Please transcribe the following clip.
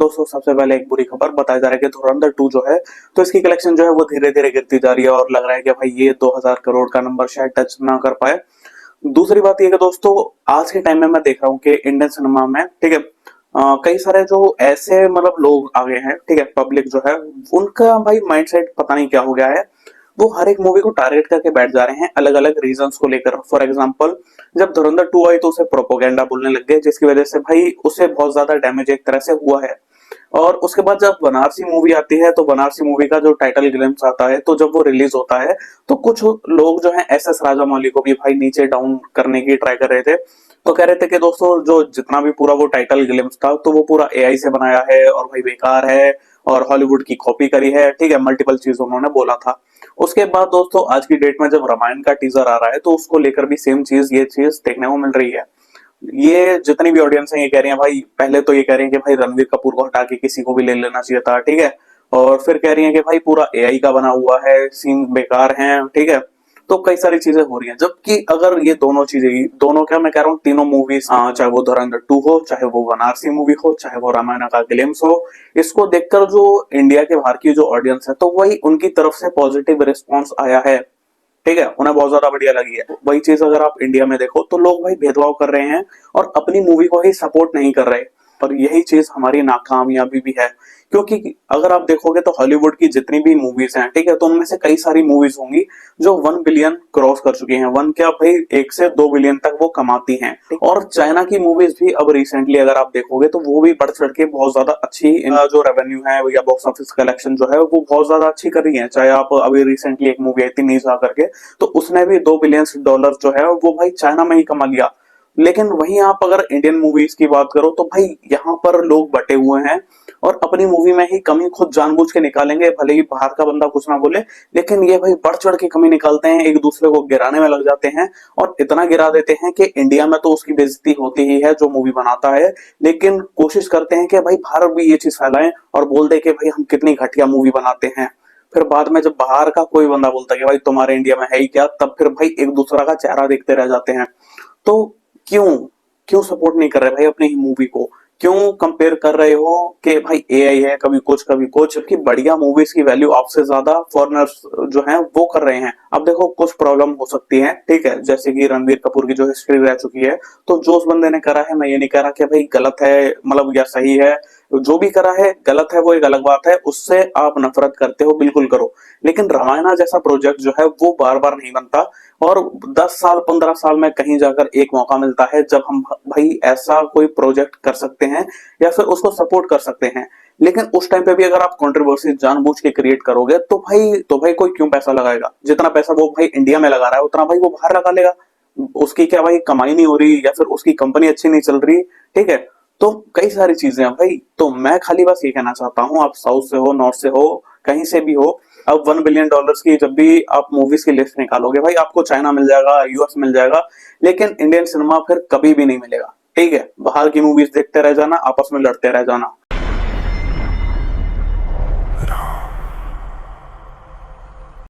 दोस्तों सबसे पहले एक बुरी खबर बताया जा रहा है कि धुरंधर 2 जो है तो इसकी कलेक्शन जो है वो धीरे धीरे गिरती जा रही है और लग रहा है कि भाई ये 2000 करोड़ का नंबर शायद टच ना कर पाए। दूसरी बात ये कि दोस्तों आज के टाइम में मैं देख रहा हूँ कि इंडियन सिनेमा में ठीक है कई सारे जो ऐसे मतलब लोग आ गए हैं ठीक है, पब्लिक जो है उनका भाई माइंडसेट पता नहीं क्या हो गया है। वो हर एक मूवी को टारगेट करके बैठ जा रहे हैं अलग अलग रीजंस को लेकर। फॉर एग्जांपल जब धुरंधर 2 आई तो उसे प्रोपोगेंडा बोलने लग गए, जिसकी वजह से भाई उसे बहुत ज्यादा डैमेज एक तरह से हुआ है। और उसके बाद जब बनारसी मूवी आती है तो बनारसी मूवी का जो टाइटल ग्लिम्स आता है तो जब वो रिलीज होता है तो कुछ लोग जो है एस एस राजामौली को भी भाई नीचे डाउन करने की ट्राई कर रहे थे। तो कह रहे थे कि दोस्तों जो जितना भी पूरा वो टाइटल ग्लिम्स था तो वो पूरा एआई से बनाया है और भाई बेकार है और हॉलीवुड की कॉपी करी है, ठीक है, मल्टीपल चीज उन्होंने बोला था। उसके बाद दोस्तों आज की डेट में जब रामायण का टीजर आ रहा है तो उसको लेकर भी सेम चीज ये चीज देखने को मिल रही है। ये जितनी भी ऑडियंस है ये कह रही है भाई, पहले तो ये कह रही है कि भाई रणवीर कपूर को हटा के किसी को भी ले लेना चाहिए था, ठीक है, और फिर कह रही है कि भाई पूरा एआई का बना हुआ है, सीन बेकार हैं, ठीक है। तो कई सारी चीजें हो रही हैं, जबकि अगर ये दोनों चीजें, दोनों क्या मैं कह रहा हूँ, तीनों मूवीज चाहे वो धुरंधर 2 हो, चाहे वो बनारसी मूवी हो, चाहे वो रामायण का ग्लिम्स हो, इसको देखकर जो इंडिया के बाहर की जो ऑडियंस है तो वही उनकी तरफ से पॉजिटिव रिस्पॉन्स आया है, ठीक है, उन्हें बहुत ज्यादा बढ़िया लगी है। वही चीज अगर आप इंडिया में देखो तो लोग भाई भेदभाव कर रहे हैं और अपनी मूवी को ही सपोर्ट नहीं कर रहे। और यही चीज हमारी नाकामयाबी भी है, क्योंकि अगर आप देखोगे तो हॉलीवुड की जितनी भी मूवीज हैं, ठीक है, तो उनमें से कई सारी मूवीज होंगी जो 1 बिलियन क्रॉस कर चुकी हैं। वन क्या भाई 1 से 2 बिलियन तक वो कमाती हैं। और चाइना की मूवीज भी अब रिसेंटली अगर आप देखोगे तो वो भी बढ़ चढ़ के बहुत ज्यादा अच्छी इनका जो रेवेन्यू है या बॉक्स ऑफिस कलेक्शन जो है वो बहुत ज्यादा अच्छी कर रही है। चाहे आप अभी रिसेंटली एक मूवी आई थी नीजा करके, तो उसने भी $2 बिलियन जो है वो भाई चाइना में ही कमा लिया। लेकिन वहीं आप अगर इंडियन मूवीज की बात करो तो भाई यहाँ पर लोग बटे हुए हैं और अपनी मूवी में ही कमी खुद जानबूझ के निकालेंगे, भले ही बाहर का बंदा कुछ ना बोले, लेकिन ये भाई बढ़ चढ़ के कमी निकालते हैं, एक दूसरे को गिराने में लग जाते हैं और इतना गिरा देते हैं कि इंडिया में तो उसकी बेइज्जती होती ही है जो मूवी बनाता है, लेकिन कोशिश करते हैं कि भाई बाहर भी ये चीज फैलाएं और बोल दे कि भाई हम कितनी घटिया मूवी बनाते हैं। फिर बाद में जब बाहर का कोई बंदा बोलता है कि भाई तुम्हारे इंडिया में है ही क्या, तब फिर भाई एक दूसरा का चेहरा देखते रह जाते हैं। तो क्यों क्यों सपोर्ट नहीं कर रहे भाई अपनी ही मूवी को? क्यों कंपेयर कर रहे हो कि भाई एआई है कभी कुछ, जबकि बढ़िया मूवीज की वैल्यू आपसे ज्यादा फॉरेनर्स जो हैं वो कर रहे हैं। अब देखो कुछ प्रॉब्लम हो सकती है, ठीक है, जैसे कि रणवीर कपूर की जो हिस्ट्री रह चुकी है, तो जो उस बंदे ने करा है, मैं ये नहीं कह रहा कि भाई गलत है मतलब या सही है, जो भी करा है गलत है वो एक अलग बात है, उससे आप नफरत करते हो बिल्कुल करो, लेकिन रामायणा जैसा प्रोजेक्ट जो है वो बार बार नहीं बनता। और 10 साल 15 साल में कहीं जाकर एक मौका मिलता है जब हम भाई ऐसा कोई प्रोजेक्ट कर सकते हैं या फिर उसको सपोर्ट कर सकते हैं। लेकिन उस टाइम पे भी अगर आप कंट्रोवर्सी जानबूझ के क्रिएट करोगे तो भाई कोई क्यों पैसा लगाएगा? जितना पैसा वो भाई इंडिया में लगा रहा है उतना भाई वो बाहर लगा लेगा। उसकी क्या भाई कमाई नहीं हो रही या फिर उसकी कंपनी अच्छी नहीं चल रही, ठीक है। तो कई सारी चीजें हैं भाई। तो मैं खाली बस ये कहना चाहता हूँ, आप साउथ से हो, नॉर्थ से हो, कहीं से भी हो, अब $1 बिलियन की जब भी आप मूवीज की लिस्ट निकालोगे भाई आपको चाइना मिल जाएगा, यूएस मिल जाएगा, लेकिन इंडियन सिनेमा फिर कभी भी नहीं मिलेगा, ठीक है। बाहर की मूवीज देखते रह जाना, आपस में लड़ते रह जाना।